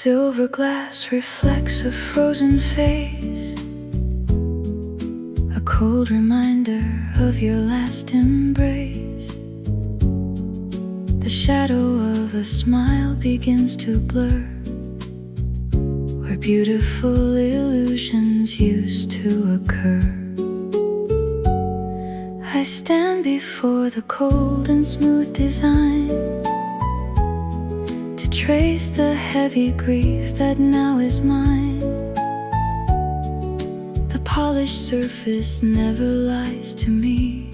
silver glass reflects a frozen face, a cold reminder of your last embrace. The shadow of a smile begins to blur where beautiful illusions used to occur. I stand before the cold and smooth design to trace the heavy grief that now is mine. The polished surface never lies to me.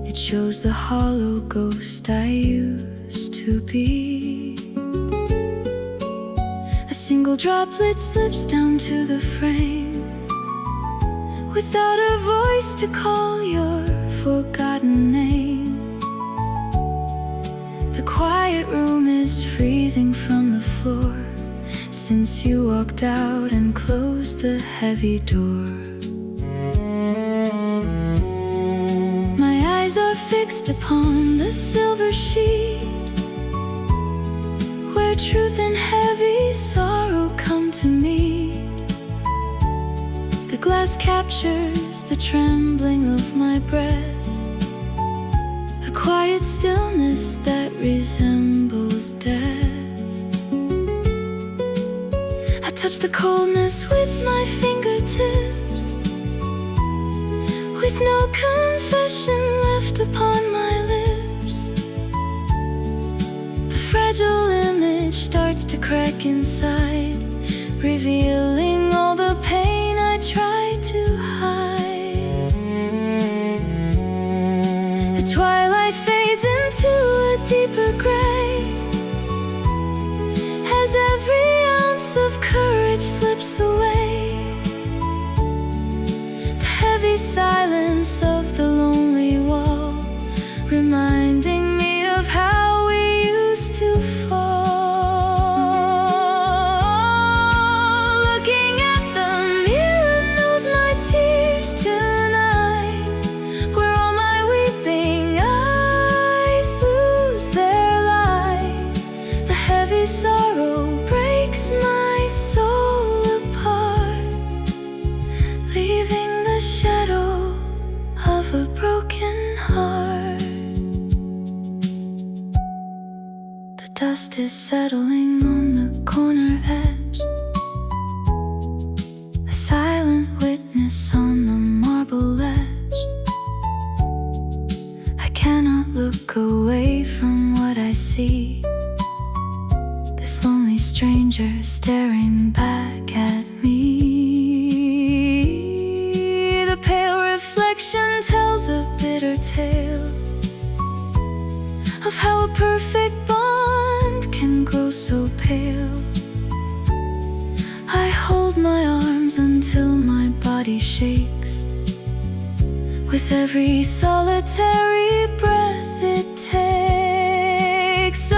It shows the hollow ghost I used to be. A single droplet slips down to the frame without a voice to call your forgotten name. The quiet room is freezing from the floor since you walked out and closed the heavy door. My eyes are fixed upon the silver sheet where truth and heavy sorrow come to meet. The glass captures the trembling of my breath, a quiet stillness that resembles death. I touch the coldness with my fingertips, with no confession left upon my lips. The fragile image starts to crack inside, revealing all the pain I tried to hide. The twilight fades into a deeper gray as every ounce of courage slips away. The heavy silence of the lonely wall reminding me of how we used to fall. Sorrow breaks my soul apart, leaving the shadow of a broken heart. The dust is settling on the corner edge, a silent witness on the marble ledge. I cannot look away from what I see, this lonely stranger staring back at me. The pale reflection tells a bitter tale of how a perfect bond can grow so pale. I hold my arms until my body shakes with every solitary breath it takes.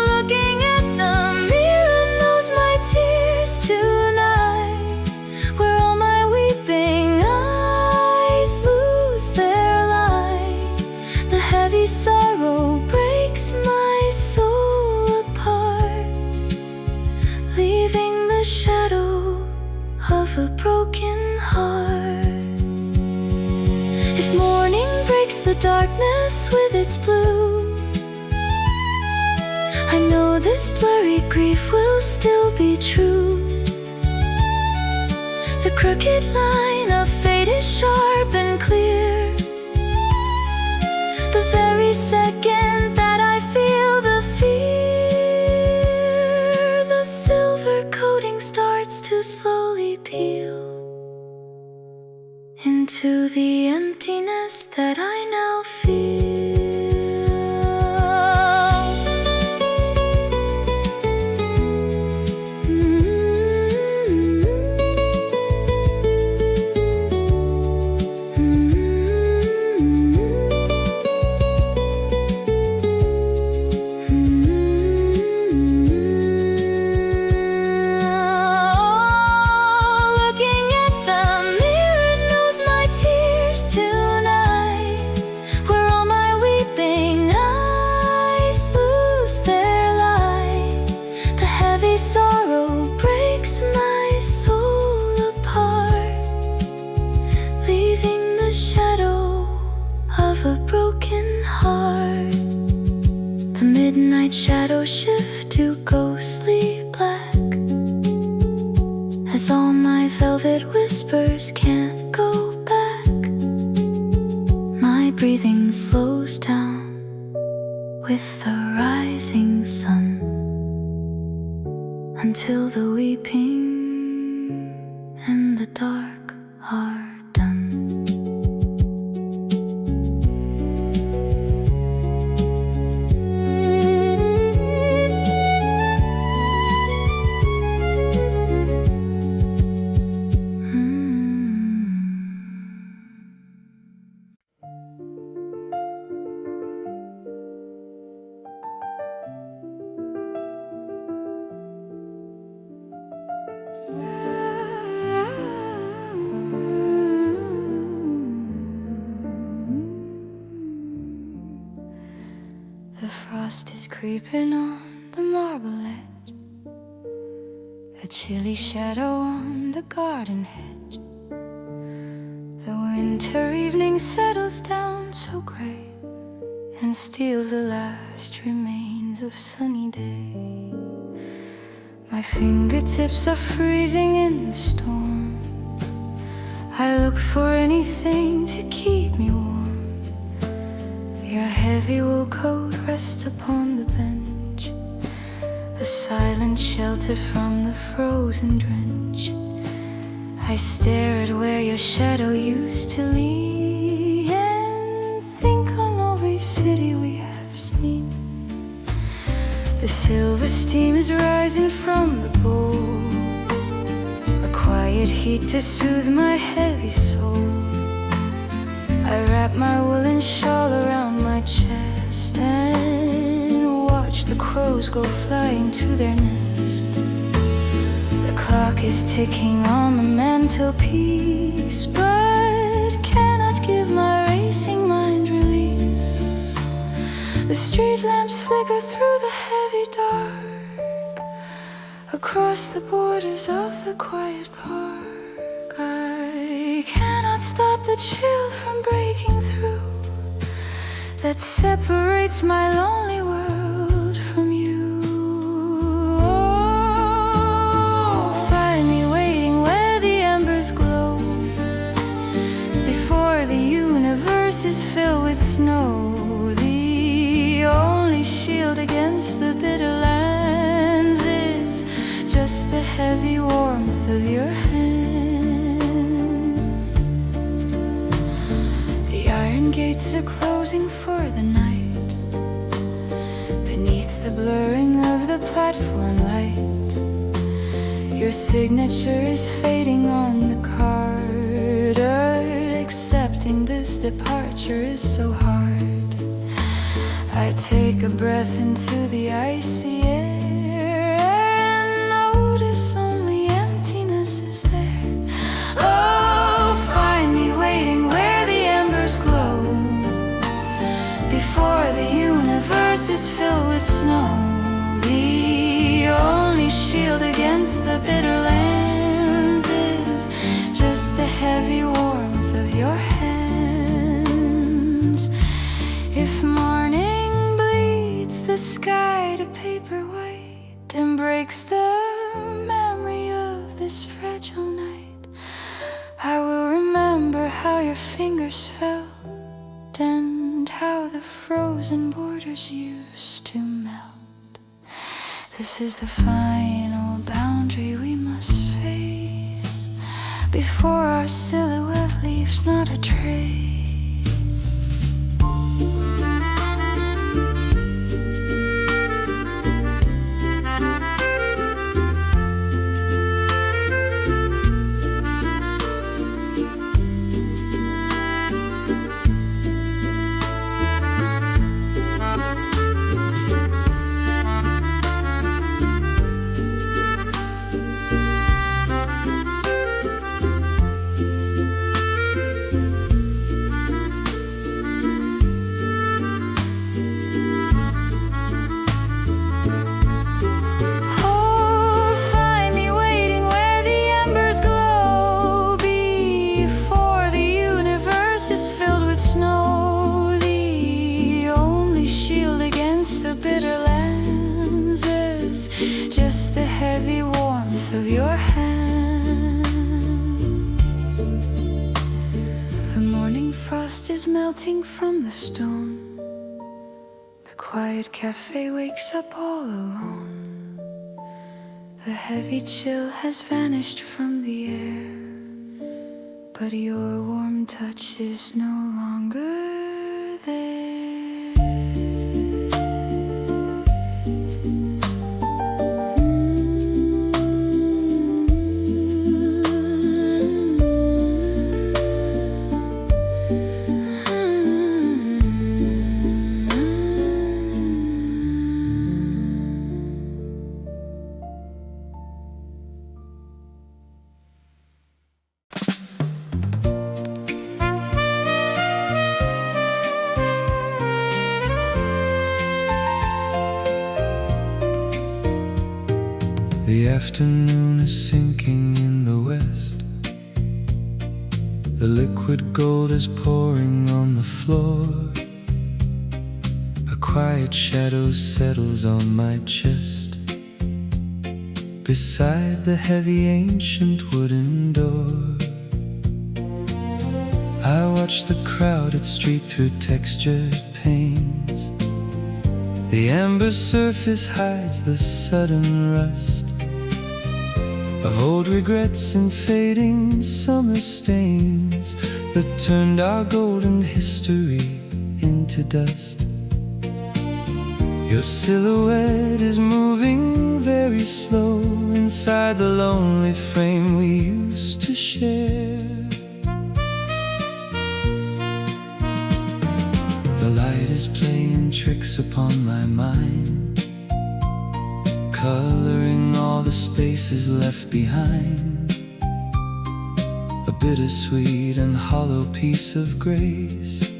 Looking at the mirror knows my tears tonight, where all my weeping eyes lose their light. The heavy sorrow breaks my soul apart, leaving the shadow of a broken heart. If morning breaks the darkness with its blue, I know this blurry grief will still be true. The crooked line of fate is sharp and clear. The very second that I feel the fear, the silver coating starts to slowly peel into the emptiness that I now feel. Tonight, where all my whispers can't go back. My breathing slows down with the rising sun until the weeping and the dark are done. The frost is creeping on the marble edge, a chilly shadow on the garden hedge. The winter evening settles down so grey and steals the last remains of sunny day. My fingertips are freezing in the storm. I look for anything to keep me warm. Your heavy wool coat rests upon the bench, a silent shelter from the frozen drench. I stare at where your shadow used to lean and think on every city we have seen. The silver steam is rising from the bowl, a quiet heat to soothe my heavy soul. I wrap my woolen shawl around my chest and watch the crows go flying to their nest. The clock is ticking on the mantelpiece, but cannot give my racing mind release. The street lamps flicker through the heavy dark across the borders of the quiet park. I cannot stop the chill from breaking through that separates my lonely world from you. Oh, find me waiting where the embers glow before the universe is filled with snow. The only shield against the bitter lands is just the heavy warmth of your hand. Gates are closing for the night. Beneath the blurring of the platform light, your signature is fading on the card. Accepting this departure is so hard. I take a breath into the icy air and notice only emptiness is there. Oh, find me waiting where the embers glow before the universe is filled with snow. The only shield against the bitter lands is just the heavy warmth of your hands. If morning bleeds the sky to paper white and breaks the memory of this fragile night, I will remember how your fingers felt and how the frozen borders used to melt. This is the final boundary we must face before our silhouette leaves not a trace. frost is melting from the stone. The quiet cafe wakes up all alone. The heavy chill has vanished from the air, but your warm touch is no longer there. The afternoon is sinking in the west. The liquid gold is pouring on the floor. A quiet shadow settles on my chest, beside the heavy ancient wooden door. I watch the crowded street through textured panes. The amber surface hides the sudden rust of old regrets and fading summer stains that turned our golden history into dust. Your silhouette is moving very slow inside the lonely frame we used to share. The light is playing tricks upon my mind, coloring all the spaces left behind. A bittersweet and hollow piece of grace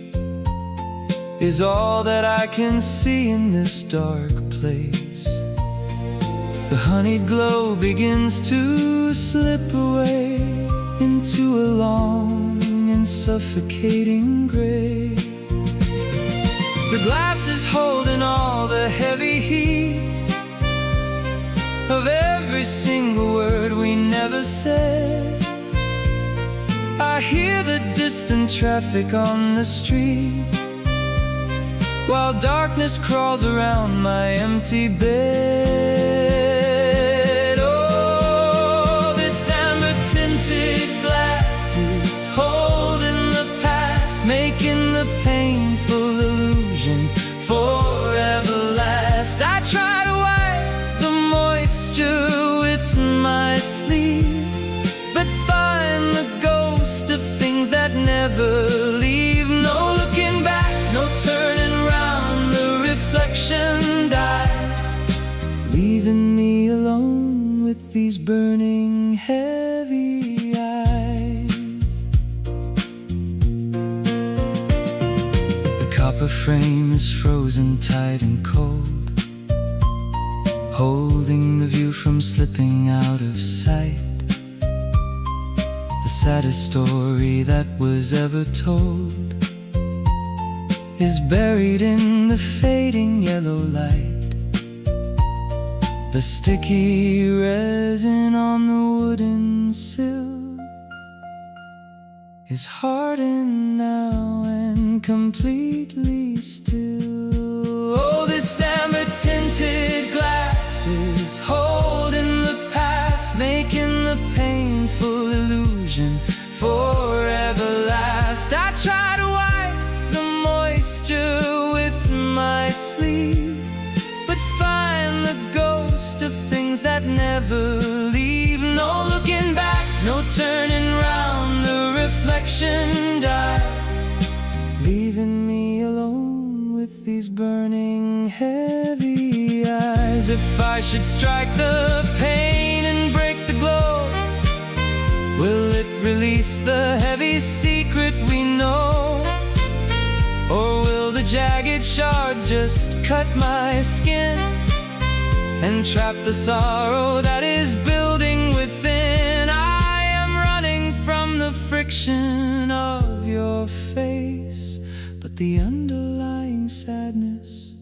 is all that I can see in this dark place. The honeyed glow begins to slip away into a long and suffocating gray. The glass is holding all the heavy heat of every single word we never said. I hear the distant traffic on the street, while darkness crawls around my empty bed. Oh, this amber-tinted glass is holding the past, making the painful illusion forever last. I try to wipe the moisture with my sleeve, but find the ghost of things that never leave. No looking back, no turning round, the reflection dies, leaving me alone with these burning heavy eyes. The copper frame is frozen tight and cold, holding the view from slipping out of sight. The saddest story that was ever told is buried in the fading yellow light. The sticky resin on the wooden sill is hardened now and completely still. Oh, this amber-tinted glass is holding the past, making the painful illusion forever last. I try to wipe the moisture with my sleeve, but find the ghost of things that never leave. No looking back, no turning round, the reflection dies, leaving me alone with these burning heavy eyes. If I should strike the pain and break the glow, will it release the heavy secret we know? Or will the jagged shards just cut my skin and trap the sorrow that is building within? I am running from the friction of your face, but the underlying sadness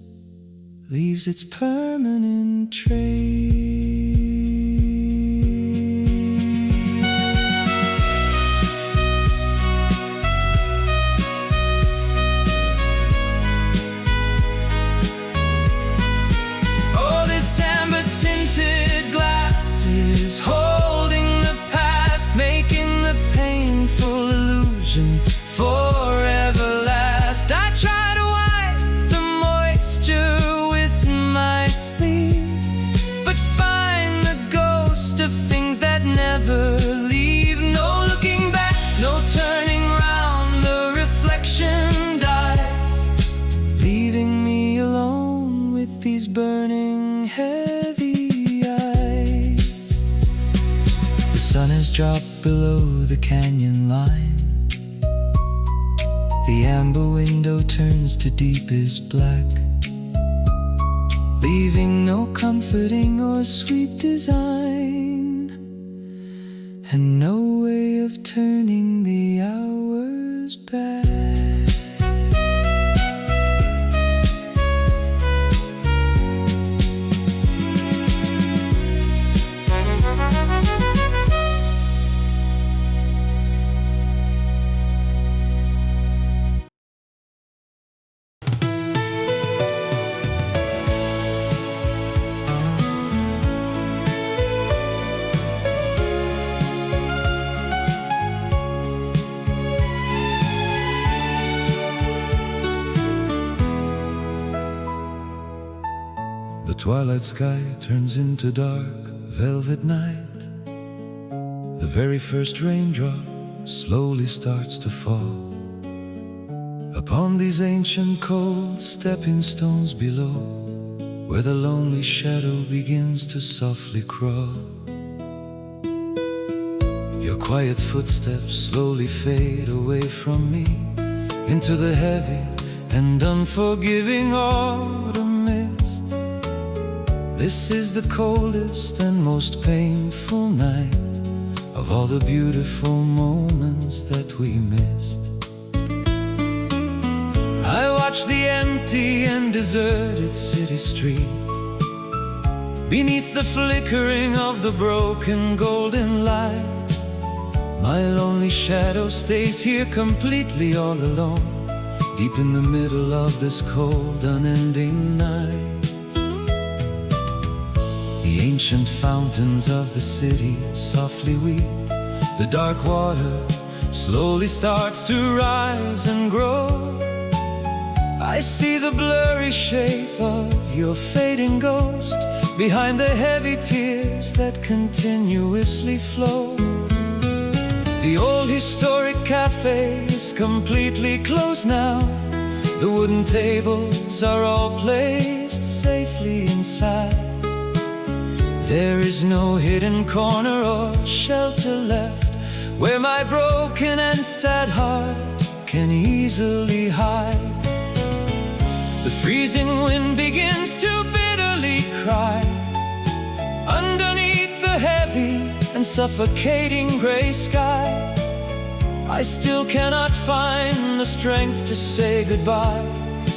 leaves its permanent trace. vision forever last. I try to wipe the moisture with my sleeve, but find the ghost of things that never leave. No looking back, no turning round, the reflection dies, leaving me alone with these burning heavy eyes. The sun has dropped below the canyon line. The amber window turns to deepest black, leaving no comforting or sweet design, and no way of turning the hours back. The twilight sky turns into dark velvet night. The very first raindrop slowly starts to fall upon these ancient cold stepping stones below, where the lonely shadow begins to softly crawl. Your quiet footsteps slowly fade away from me into the heavy and unforgiving autumn mist. This is the coldest and most painful night of all the beautiful moments that we missed. I watch the empty and deserted city street beneath the flickering of the broken golden light. My lonely shadow stays here completely all alone, deep in the middle of this cold, unending night. The ancient fountains of the city softly weep. The dark water slowly starts to rise and grow. I see the blurry shape of your fading ghost behind the heavy tears that continuously flow. The old historic cafe is completely closed now. The wooden tables are all placed safely inside. There is no hidden corner or shelter left where my broken and sad heart can easily hide. The freezing wind begins to bitterly cry underneath the heavy and suffocating gray sky. I still cannot find the strength to say goodbye,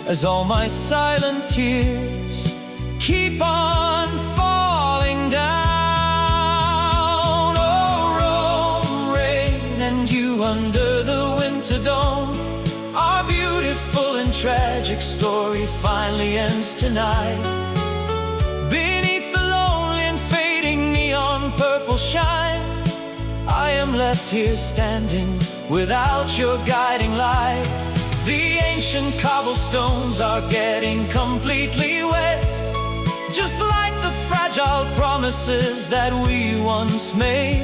as all my silent tears keep on falling down. Oh, Rome, rain, and you under the winter dome. Our beautiful and tragic story finally ends tonight. Beneath the lonely and fading neon purple shine, I am left here standing without your guiding light. The ancient cobblestones are getting completely wet, just like the fragile promises that we once made.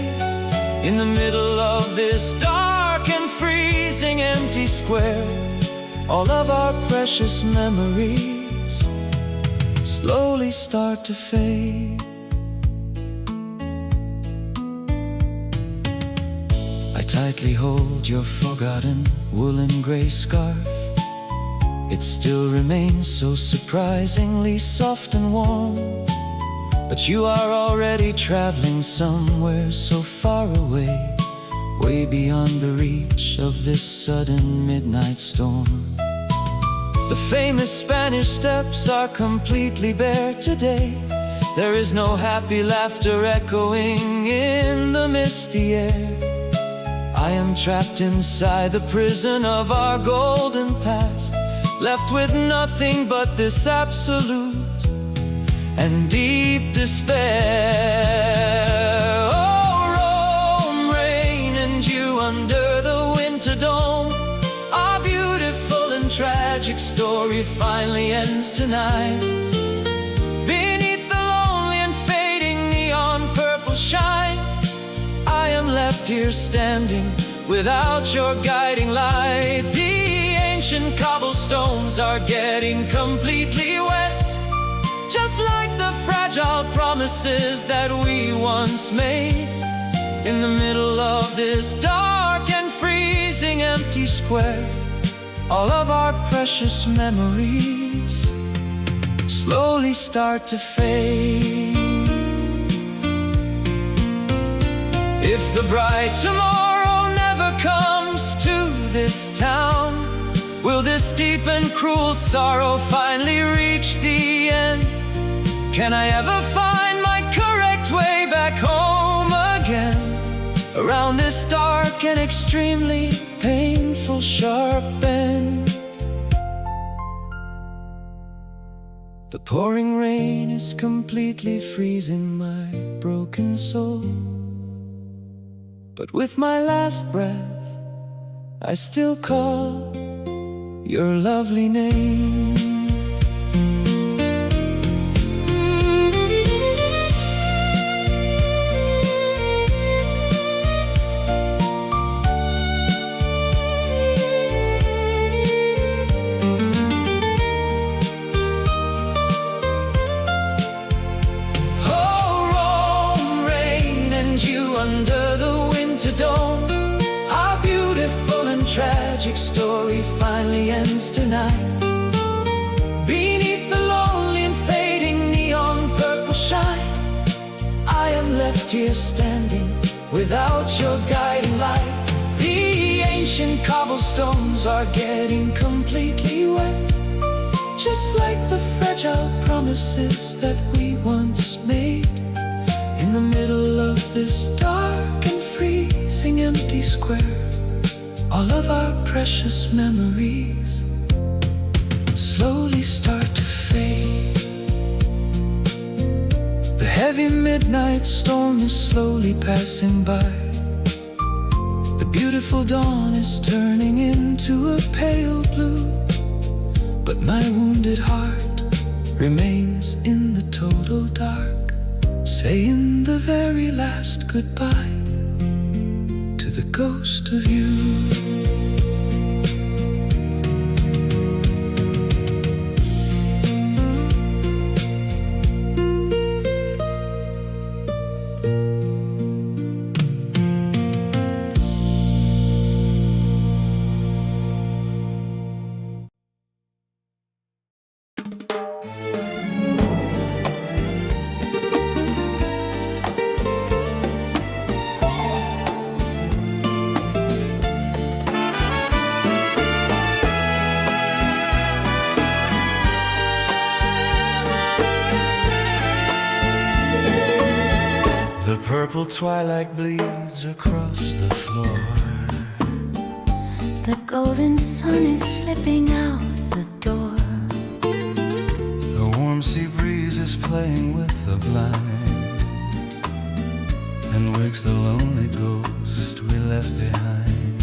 In the middle of this dark and freezing empty square, all of our precious memories slowly start to fade. I tightly hold your forgotten woolen gray scarf. It still remains so surprisingly soft and warm, but you are already traveling somewhere so far away, way beyond the reach of this sudden midnight storm. The famous Spanish steps are completely bare today. There is no happy laughter echoing in the misty air. I am trapped inside the prison of our golden past, left with nothing but this absolute and deep despair. Oh, Rome, rain, and you under the winter dome. story finally ends tonight. Beneath the lonely and fading neon purple shine, I am left here standing without your guiding light. The ancient cobblestones are getting completely wet, just like the fragile promises that we once made. In the middle of this dark and freezing empty square, all of our precious memories slowly start to fade. If the bright tomorrow never comes to this town, will this deep and cruel sorrow finally reach the end? Can I ever find my correct way back home again? Around this dark and extremely painful sharp bend. The pouring rain is completely freezing my broken soul, but with my last breath I still call your lovely name. Under the winter dome, our beautiful and tragic story finally ends tonight. Beneath the lonely and fading neon purple shine, I am left here standing without your guiding light. The ancient cobblestones are getting completely wet, just like the fragile promises that we once made. In the middle of this dark and freezing empty square, all of our precious memories slowly start to fade. The heavy midnight storm is slowly passing by. The beautiful dawn is turning into a pale blue, but my wounded heart remains in the total dark, saying the very last goodbye to the ghost of you. The purple twilight bleeds across the floor. The golden sun is slipping out the door. The warm sea breeze is playing with the blind and wakes the lonely ghost we left behind.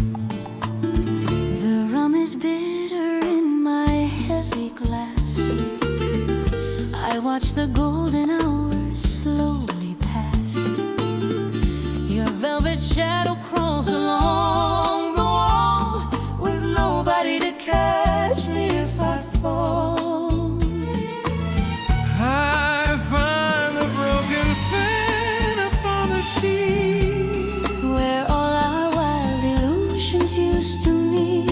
The rum is bitter in my heavy glass. I watch the golden hours slowly pass. Your velvet shadow crawls along the wall, with nobody to catch me if I fall. I find the broken fan upon the sheet, where all our wild illusions used to meet.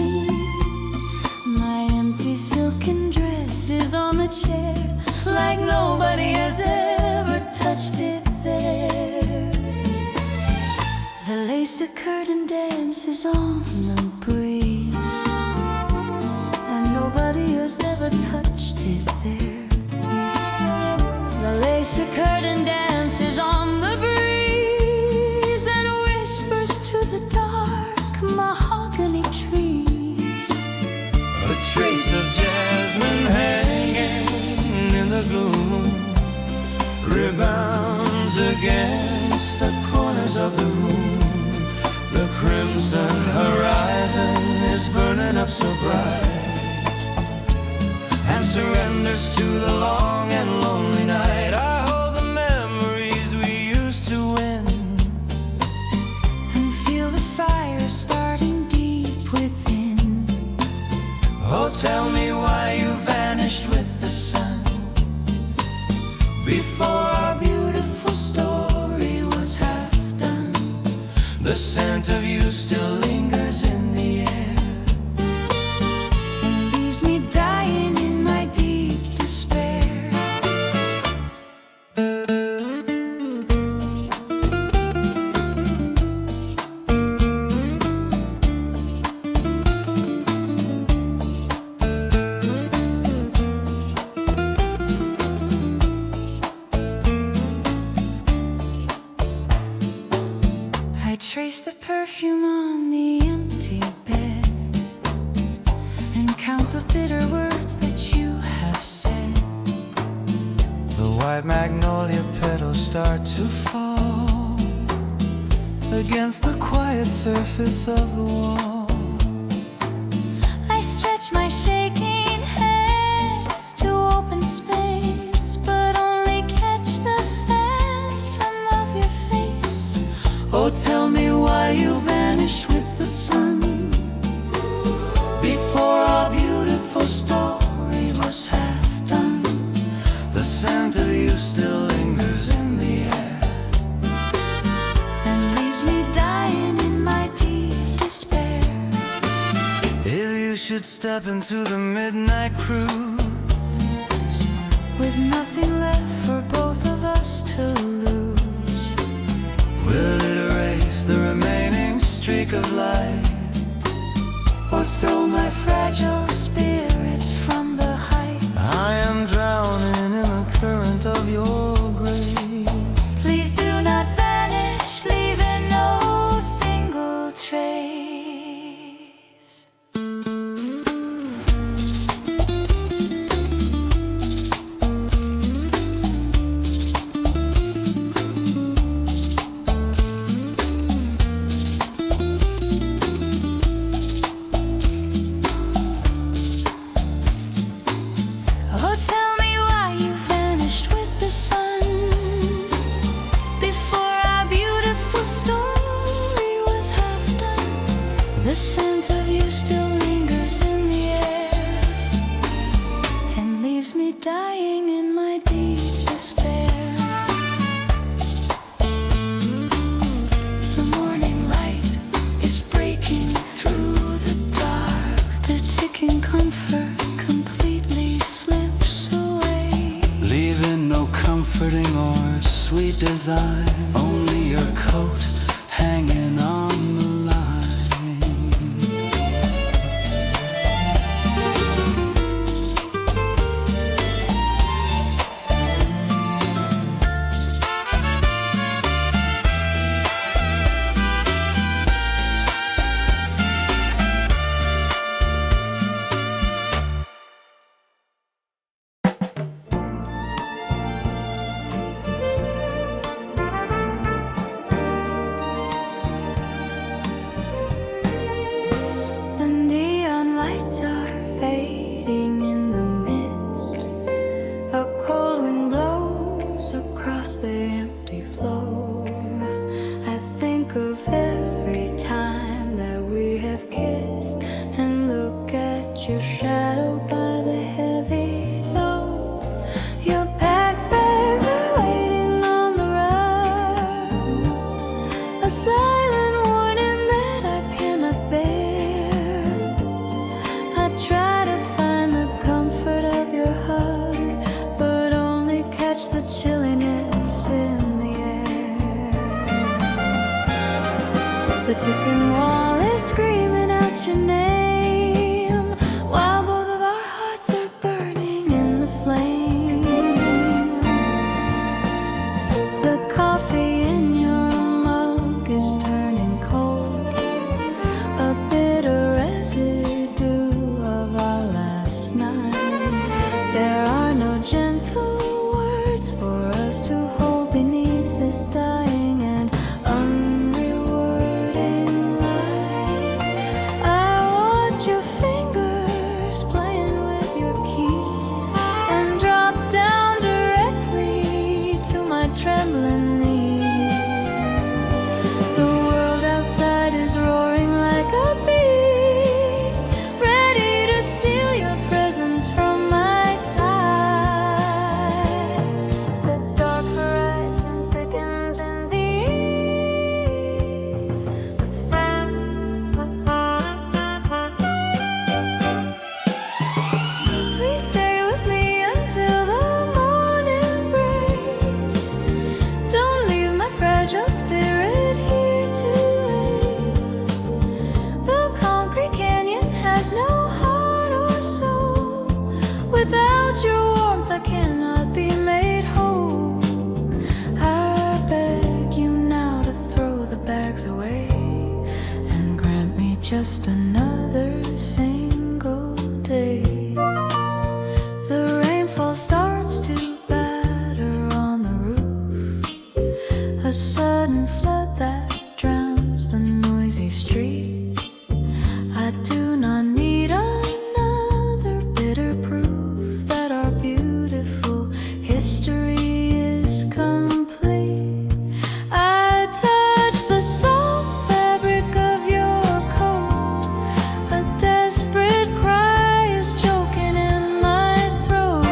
My empty silken dress is on the chair, like nobody has ever touched it there. The lace curtain dances on the breeze, and nobody has ever touched it there. The lace curtain dances on the breeze and whispers to the dark mahogany trees. a trace of jasmine hanging in the gloom rebounds against the corners of the room. The crimson horizon is burning up so bright. wonders to the long and lonely night. I hold the memories we used to win and feel the fire starting deep within. Oh, tell me why you vanished with the sun before our beautiful story was half done. The scent of you still lingers in the air and leaves me dying in my deep despair. I trace the perfume on the empty bed and count the bitter words that you have said. The white magnolia petals start to fall against the quiet surface of the wall. I stretch my shaking hands to open space, but only catch the phantom of your face. Oh, tell me why you vanished with the sun before our beautiful story was half done. The scent of you still lingers in the air And leaves me dying in my deep despair. If you should step into the midnight cruise With nothing left for both of us to lose, will it erase the remaining streak of light or throw my fragile spirit from the height? I am drowning in the current of your grace. Please do not vanish, leaving no single trace. Oh, tell me why you vanished with the sun before our beautiful story was half done. The scent of you still lingers in the air and leaves me dying in my deep despair. The morning light is breaking through the dark. The ticking comfort completely slips away, leaving no comforting or sweet design, only your coat hanging on the line. another single day. The rainfall starts to batter on the roof, a sudden flood that drowns the noisy street. I do not need another bitter proof that our beautiful history is complete. I touch the soft fabric of your coat. A desperate cry is choking in my throat.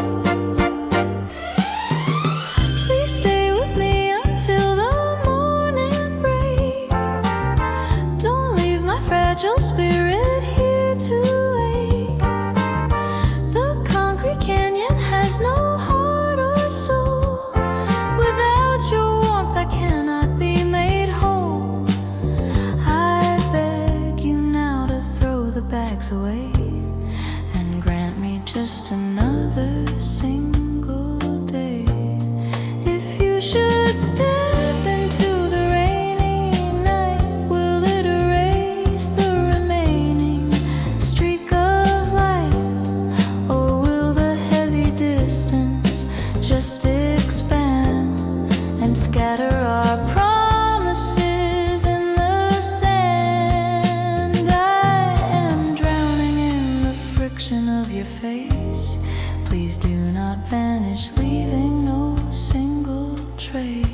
Please stay with me until the morning breaks. Don't leave my fragile spirit here to wake. The concrete canyon has no heart or soul. Without your warmth I cannot be made whole. I beg you now to throw the bags away and grant me just another single day. If you should step into the rainy night, will it erase the remaining streak of light? Or will the heavy distance just expand and scatter our promises in the sand? I am drowning in the friction of your face. Please do not vanish, leaving no single trace.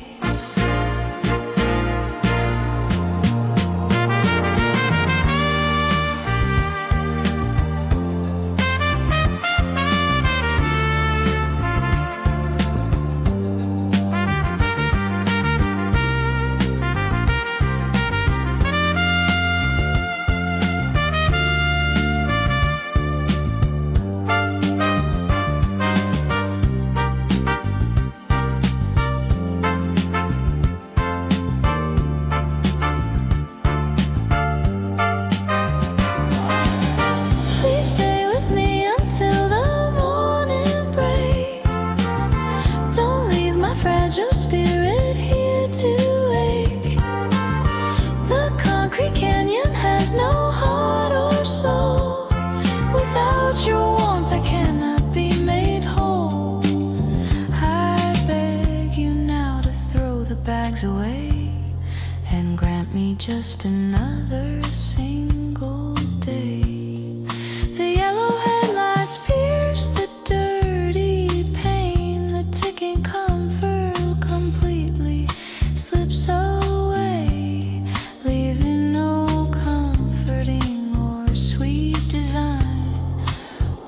Please stay with me until the morning breaks. Don't leave my fragile spirit here to wake. The concrete canyon has no heart or soul. Without your warmth I cannot be made whole. I beg you now to throw the bags away and grant me just another single day. The yellow headlights pierce the dirty pane. The ticking comfort completely slips away, leaving no comforting or sweet design.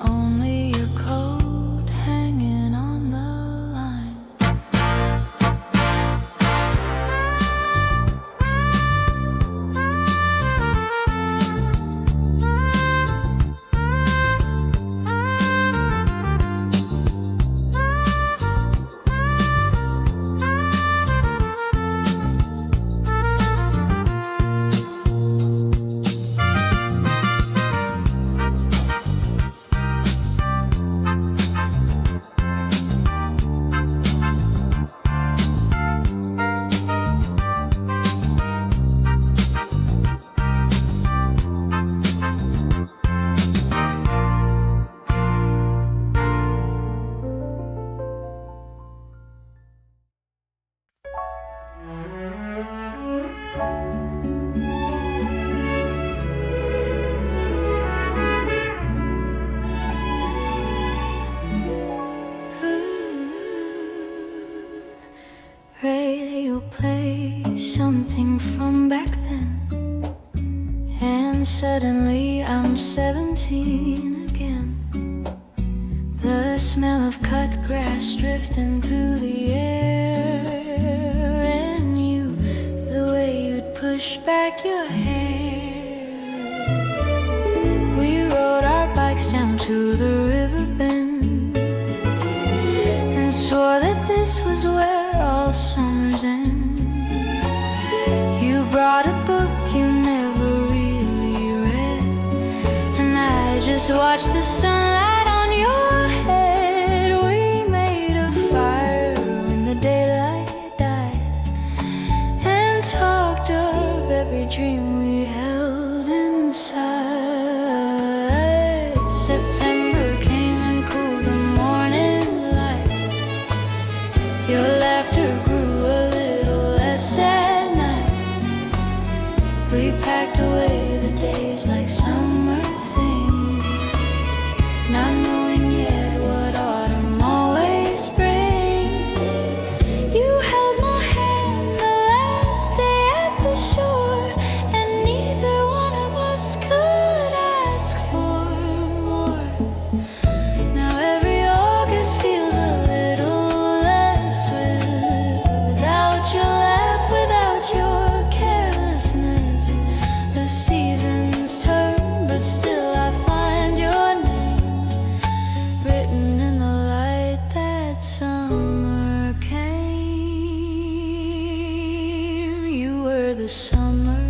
Only your coat hanging on the line. Radio play something from back then, and suddenly I'm 17 again. The smell of cut grass drifting through the air, and you, the way you'd push back your hair. We rode our bikes down to the river bend and swore that this was where all summers end. You brought a book you never really read, and I just watched the sunlight on your head. We made a fire when the daylight died and talked of every dream we held inside. September came and cooled the morning light. Your laughter grew a little less at night. We packed away the days like summer things, not knowing yet what autumn always brings. You held my hand the last day at the shore, and neither one of us could ask for more. Now every August feels a little less without your laugh, without your carelessness. The seasons turn, but still I find your name written in the light that summer came. You were the summer,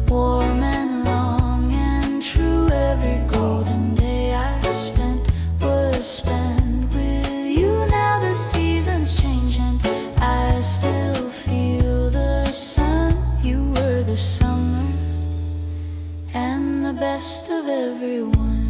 warm and long and true. Every golden day I spent was spent with you. Now the seasons change and I still feel the sun. You were the summer and the best of everyone.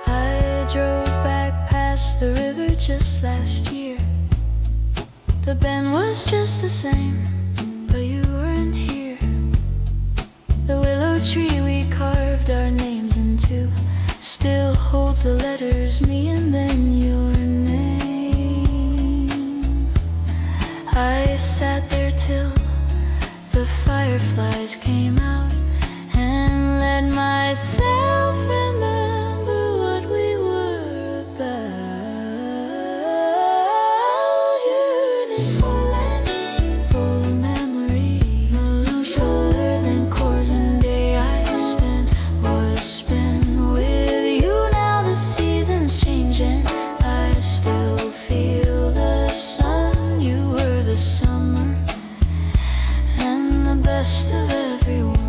I drove back past the river just last year. The bend was just the same, but you weren't here. The willow tree we carved our names into still holds the letters me and then your name. I sat there till the fireflies came out and let myself remember what we were about. Yearning for land, full of memory, fuller than chords and day I spent was spent with you. Now the seasons change and I still feel the sun. You were the summer and the best of everyone.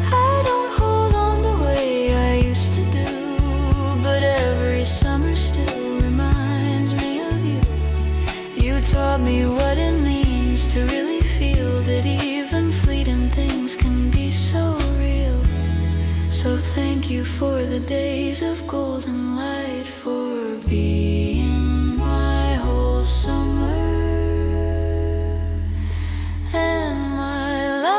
I don't hold on the way I used to do, but every summer still reminds me of you. You taught me what it means to really feel that even fleeting things can be so real. So thank you for the days of golden light, for being my whole summer and my life.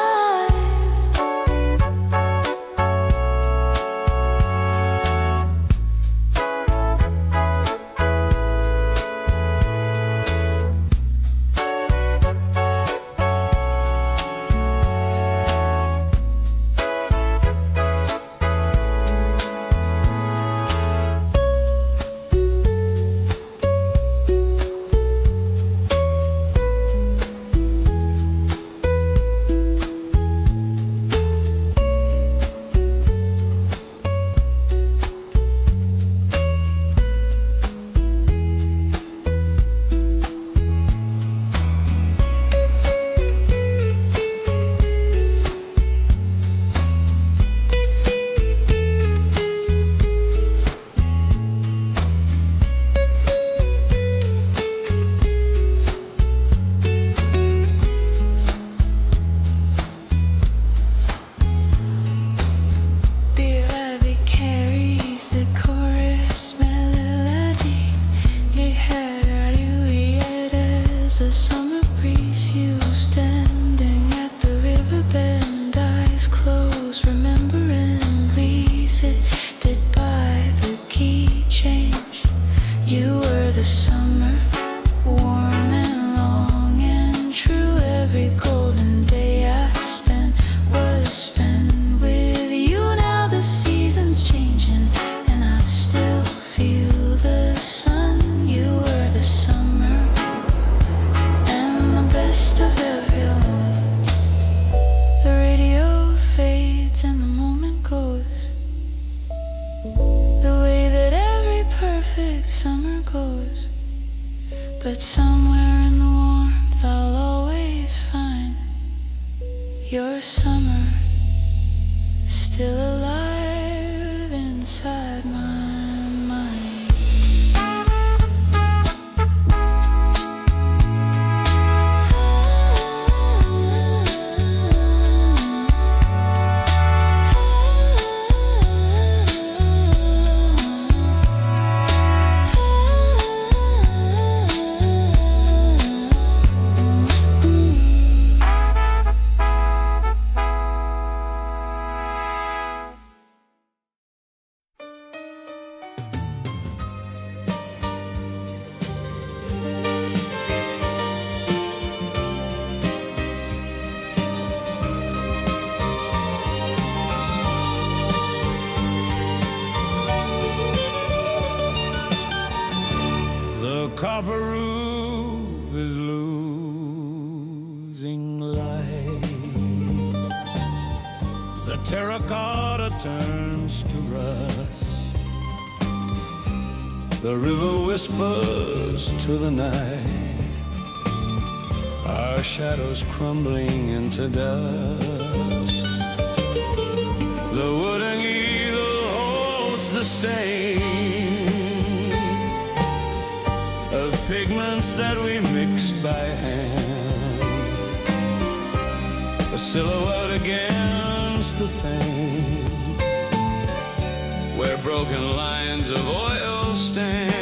Dear Abby carries the chorus melody. He had you yet as a summer breeze. You standing at the river bend, eyes closed, remembering please. It did by the key change. You were the summer, warm and long and true. Every golden day I spent was spent with you. Now the seasons changing and I still feel the sun. You were the summer and the best of everyone. The radio fades and the moment goes the way that every perfect summer goes. But somewhere in the warmth I'll always find your summer still alive inside my mind. The copper roof is losing light. The terracotta turns to rust. The river whispers to the night, our shadows crumbling into dust. The wooden eagle holds the stain of pigments that we mixed by hand, a silhouette against the paint, where broken lines of oil stand.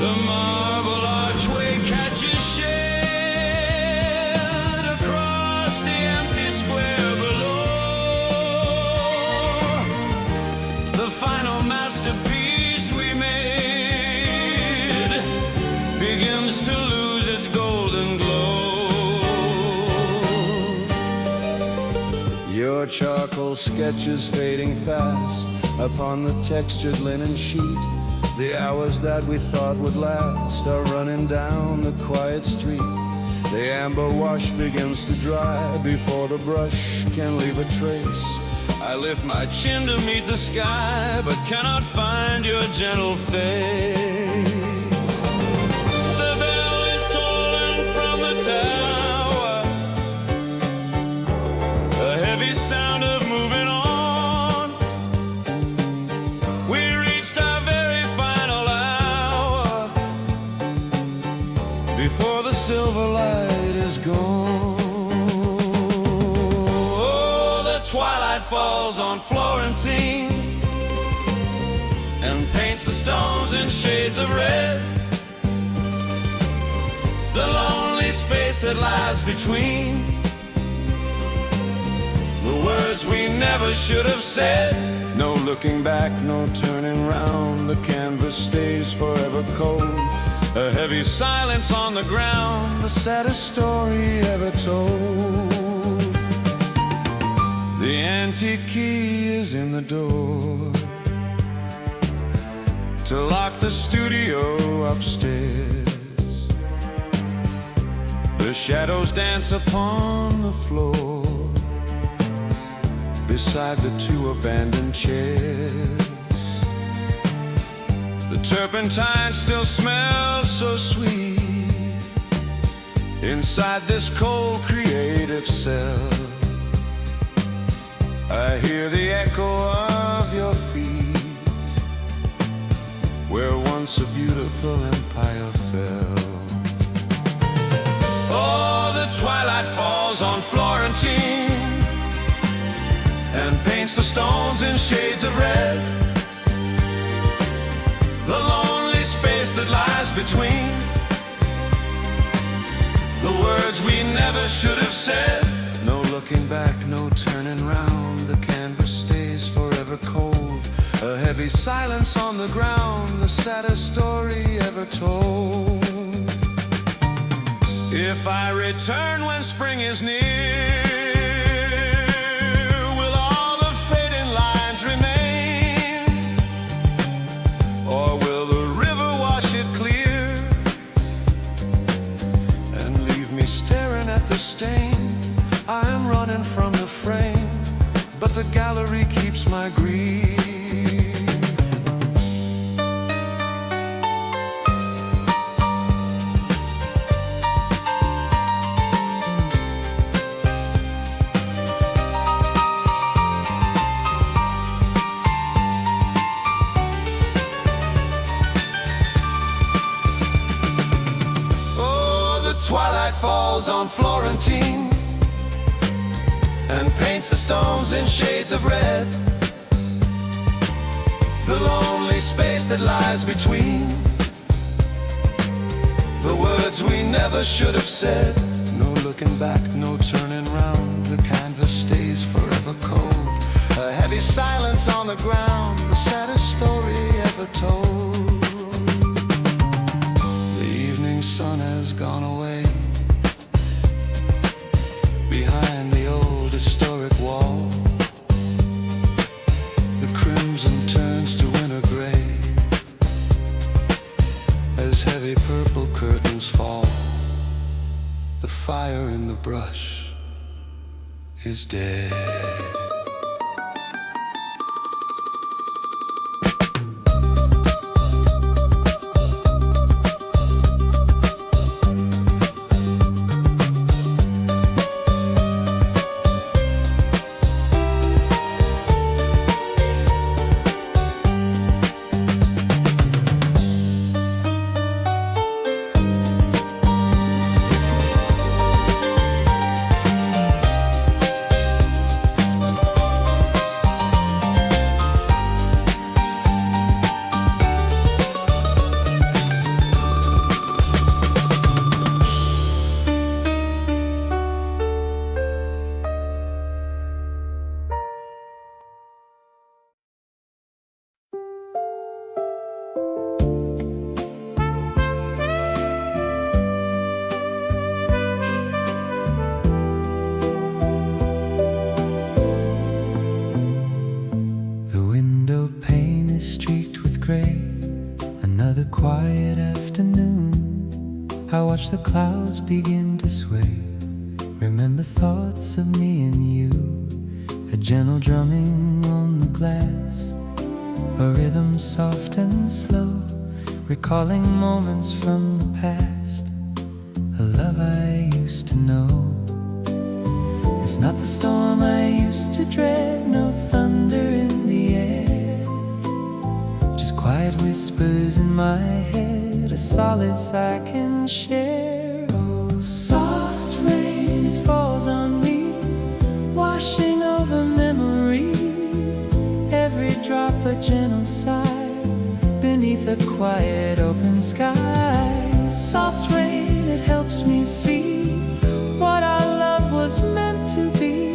The marble archway catches shade across the empty square below. The final masterpiece we made begins to lose its golden glow. Your charcoal sketches fading fast upon the textured linen sheet. The hours that we thought would last are running down the quiet street. The amber wash begins to dry before the brush can leave a trace. I lift my chin to meet the sky, but cannot find your gentle face. The bell is tolling from the tower, a heavy sound of moving on. We reached our very final hour before the silver light is gone. Twilight falls on Florentine and paints the stones in shades of red. The lonely space that lies between the words we never should have said. No looking back, no turning round. The canvas stays forever cold. A heavy silence on the ground, The saddest story ever told. The antique key is in the door to lock the studio upstairs. the shadows dance upon the floor beside the two abandoned chairs. The turpentine still smells so sweet Inside this cold creative cell, I hear the echo of your feet, where once a beautiful empire fell. Oh, the twilight falls on Florentine and paints the stones in shades of red. The lonely space that lies between the words we never should have said. No looking back, no turning round. The canvas stays forever cold. A heavy silence on the ground, the saddest story ever told. If I return when spring is near, will all the fading lines remain? Or will the river wash it clear and leave me staring at the stain? I am running from the frame, but the gallery keeps my grief. Starlight falls on Florentine and paints the stones in shades of red. The lonely space that lies between the words we never should have said. No looking back, no turning round. The canvas stays forever cold. A heavy silence on the ground, the saddest story ever told. The evening sun has gone away behind the old historic wall. The crimson turns to winter gray as heavy purple curtains fall. The fire in the brush is dead. quiet afternoon, I watch the clouds begin to sway. Remember thoughts of me and you, a gentle drumming on the glass, a rhythm soft and slow, recalling moments from the past, a love I used to know. It's not the storm I used to dread, no thunder in the air, just quiet whispers in my head, a solace I can share. Oh, soft rain, it falls on me, washing over memory, every drop a gentle sigh, beneath a quiet open sky. Soft rain, it helps me see what our love was meant to be,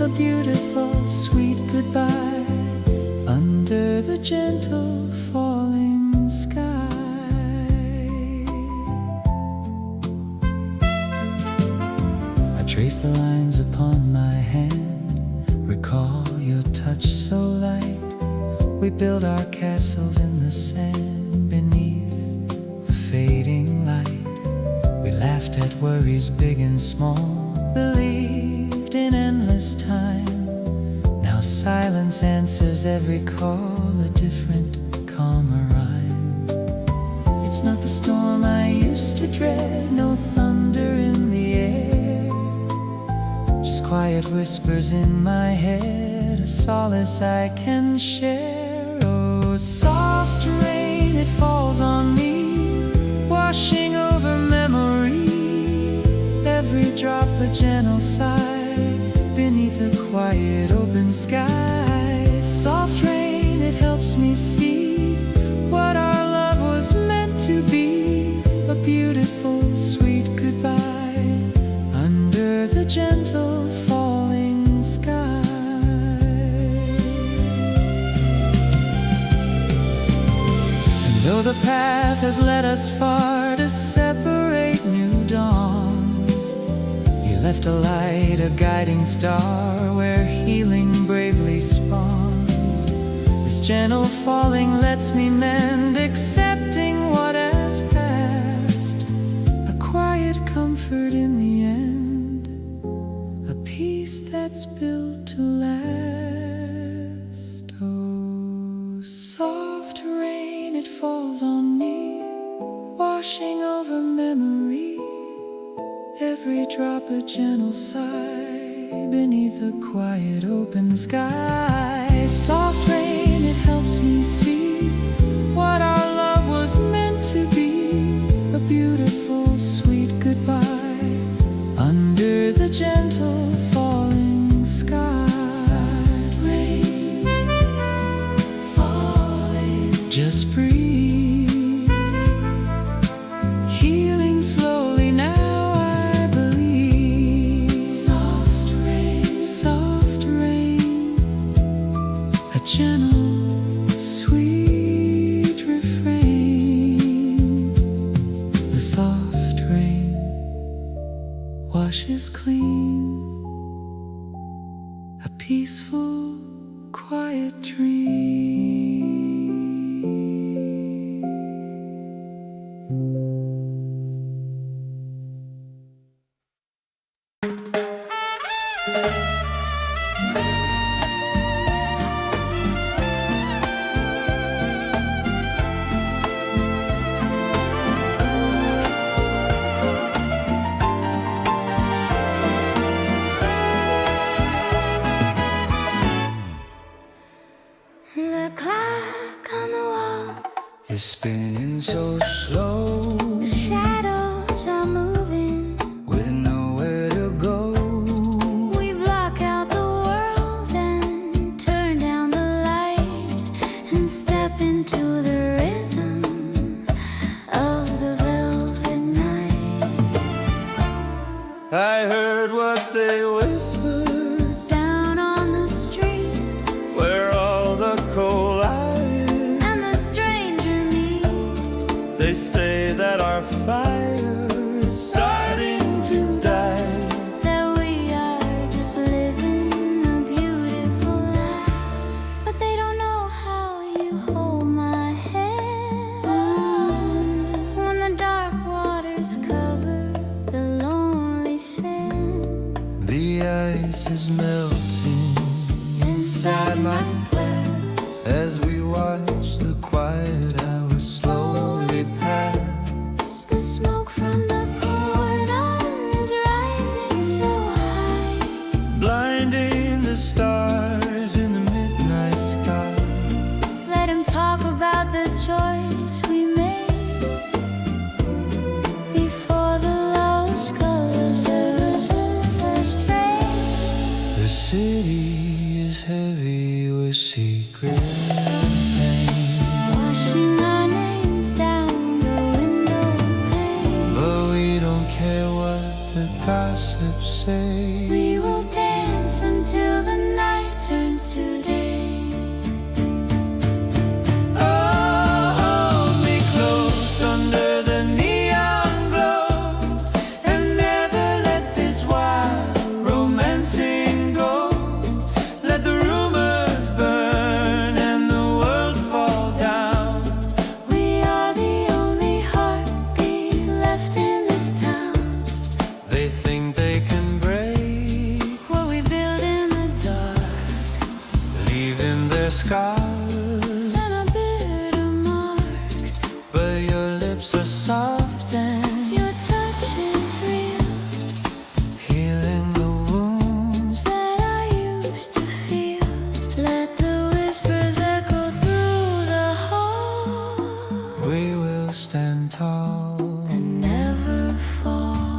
a beautiful, sweet goodbye under the gentle falling sky. I trace the lines upon my hand, recall your touch so light. We build our castles in the sand beneath the fading light. We laughed at worries big and small, believed in endless time. Now silence answers every call, a different, calmer rhyme. It's not the storm I used to dread, no thunder in the air, just quiet whispers in my head, a solace I can share. Oh, soft rain, it falls on me, washing over memory, every drop a gentle sigh, beneath a quiet open sky. Soft rain, it helps me see what our love was meant to be, a beautiful, sweet goodbye under the gentle falling sky. And though the path has led us far to separate new dawns, you left a light, a guiding star, where healing bravely spawns. This gentle falling lets me mend, accepting what has passed, a quiet comfort in the end, a peace that's built to last. Oh, soft rain, it falls on me, washing over memory, every drop a gentle sigh, beneath a quiet open sky. Soft rain, it helps me see what our love was meant to be, a beautiful, sweet goodbye Just breathe. Healing slowly now, I believe. Soft rain, soft rain. A gentle, sweet refrain. The soft rain washes clean. A peaceful, quiet dream. The clock on the wall, It's spinning so slow, the shadows are moving. with nowhere to go. We block out the world and turn down the light and step into the rhythm of the velvet night. I heard what they whispered, Down on the street, where all the coal lies. and the stranger me. They say that our fire is starting to die. That we are just living a beautiful life, but they don't know how you hold my hand when the dark waters cover the lonely sand. The ice is melting inside my glass as we watch the quiet hours slowly pass. The smoke from the corner is rising so high. Blinding the stars in the midnight sky. Let him talk about the choice we made before the lost colors ever strayed. The city is heavy with secret pain, Washing our names down the window pane. but we don't care what the gossips say. We will dance until the night turns to day. Oh, hold me close under the neon glow, and never let this wild romancing go. Let the rumors burn and the world fall down. We are the only heartbeat left in this town. They think they can break, What we build in the dark, leaving their scars. and a bitter mark. But your lips are soft and Your touch is real, healing the wounds. that I used to feel. Let the whispers echo through the hall We will stand tall. and never fall.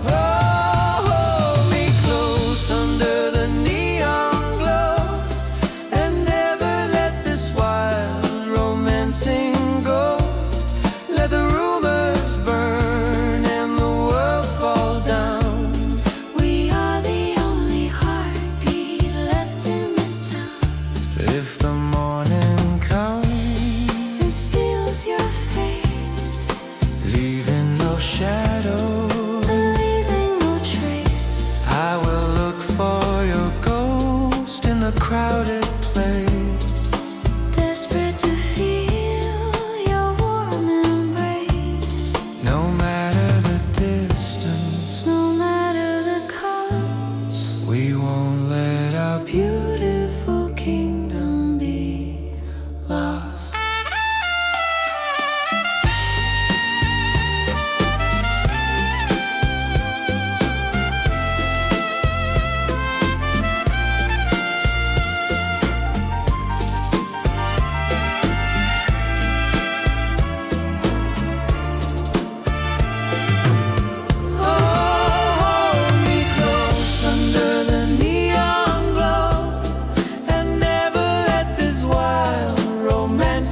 Oh, hold me close under the neon glow, and never let this wild romancing go. Let the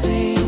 dancing